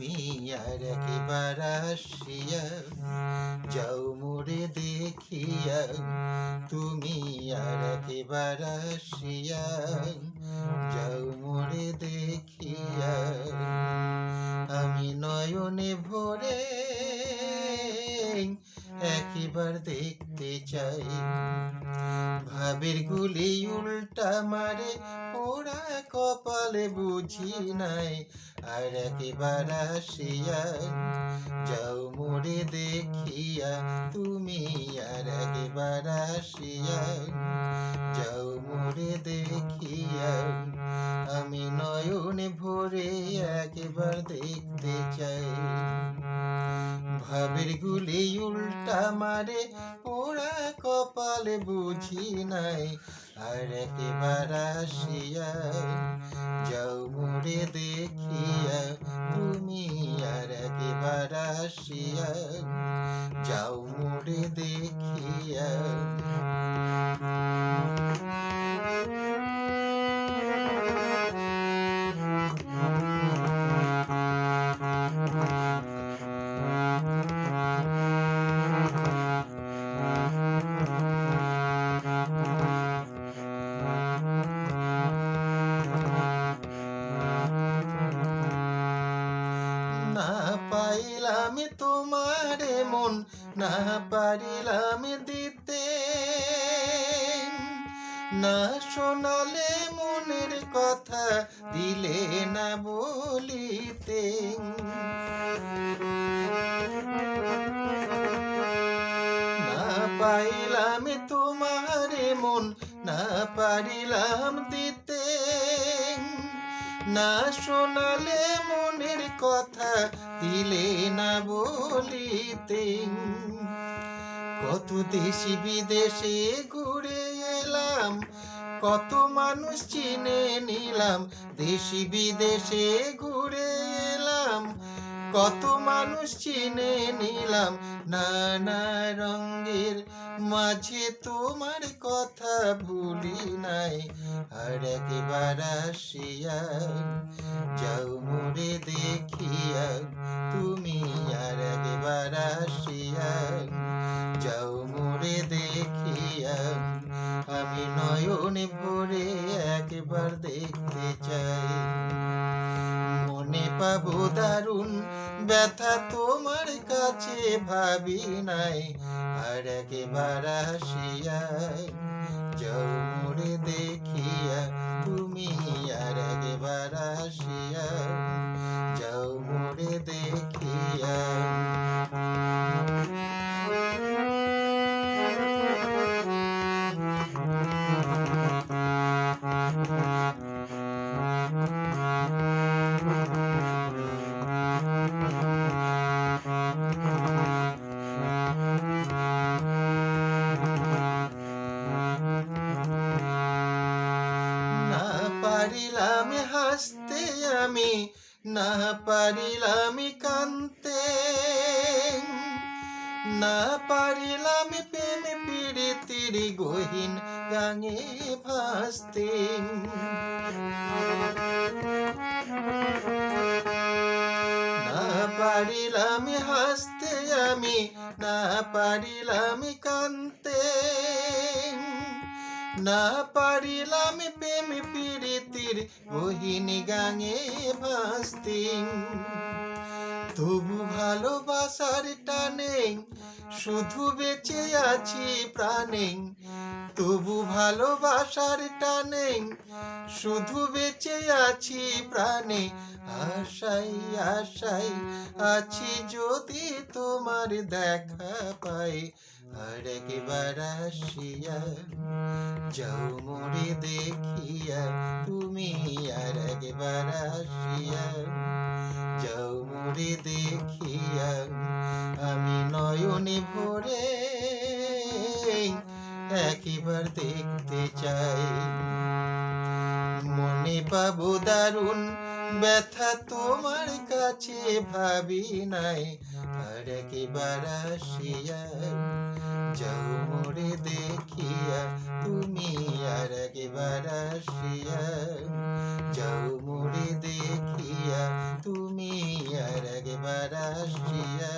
তুমি আর একবার আসিয়া যাও মোরে দেখিয়া, তুমি আর একবার আসিয়া যাও মোরে দেখিয়া। আমি নয়নে ভরে একবার দেখতে চাই, ভাবের গুলি উল্টা মারে পোড়া কপালে বুঝি নাই। আর একবার আসিয়া যাও মোরে দেখিয়া, তুমি আর একবার আসিয়া যাও মোরে দেখিয়া। আমি নয়নে ভরে একবার দেখতে চাই, ভাবের গুলি উল্টা মারে পোড়া কপালে বুঝি নাই। আর একবার আসিয়া যাও মোরে দেখিয়া, তুমি আর একবার আসিয়া যাও মোরে দেখিয়া। না পাইলাম তোমারে মন, না পারিলাম দিতে, না শোনালে মনের কথা দিলে না বলিতে। না পাইলাম তোমারে মন, না পারিলাম দিতে, না শোনালে মনের কথা দিলে না বলিতে। কত দেশি বিদেশে ঘুরে এলাম, কত মানুষ চিনে নিলাম। দেশি বিদেশে ঘুরে এলাম, কত মানুষ চিনে নিলাম। নানা রঙের মাঝে তোমার কথা ভুলি নাই। আর একবার আসিয়া যাও মোরে দেখিয়া, তুমি আর একবার আসিয়া যাও মোরে দেখিয়া। আমি নয়নে ভরে একবার দেখতে চাই, মনে পাবো দারুণ ব্যথা তোমার কাছে ভাবি নাই। আর একবার আসিয়া যাও মোরে দেখিয়া, তুমি আর একবার আসিয়া যাও মোরে দেখিয়া। না পারিলাম হাসতে আমি, না পারিলাম কানতে, না পারিলাম প্রেম প্রীতির গহীন গাঙে ভাসতে। না পারিলাম হাসতে আমি, না পারিলাম কানতে, না পারিলাম প্রেম প্রীতির গহীন গাঙে ভাসতে। তবু ভালোবাসার টানে শুধু বেঁচে আছি প্রাণে, তবু ভালোবাসার টানে শুধু বেঁচে আছি প্রাণে। আশাই আশাই আছি যদি তোমার দেখা পাই। আর একবার আসিয়া যাও মোরে দেখিয়া, তুমি আর একবার আসিয়া যাও মোরে দেখিয়া। আমি নয়নে ভরে একবার দেখতে চাই, মনে পাবো দারুণ ব্যথা তোমার কাছে ভাবি নাই। আর একবার আসিয়া যাও মোরে দেখিয়া, তুমি আর একবার আসিয়া যাও মোরে দেখিয়া, তুমি আর একবার আসিয়া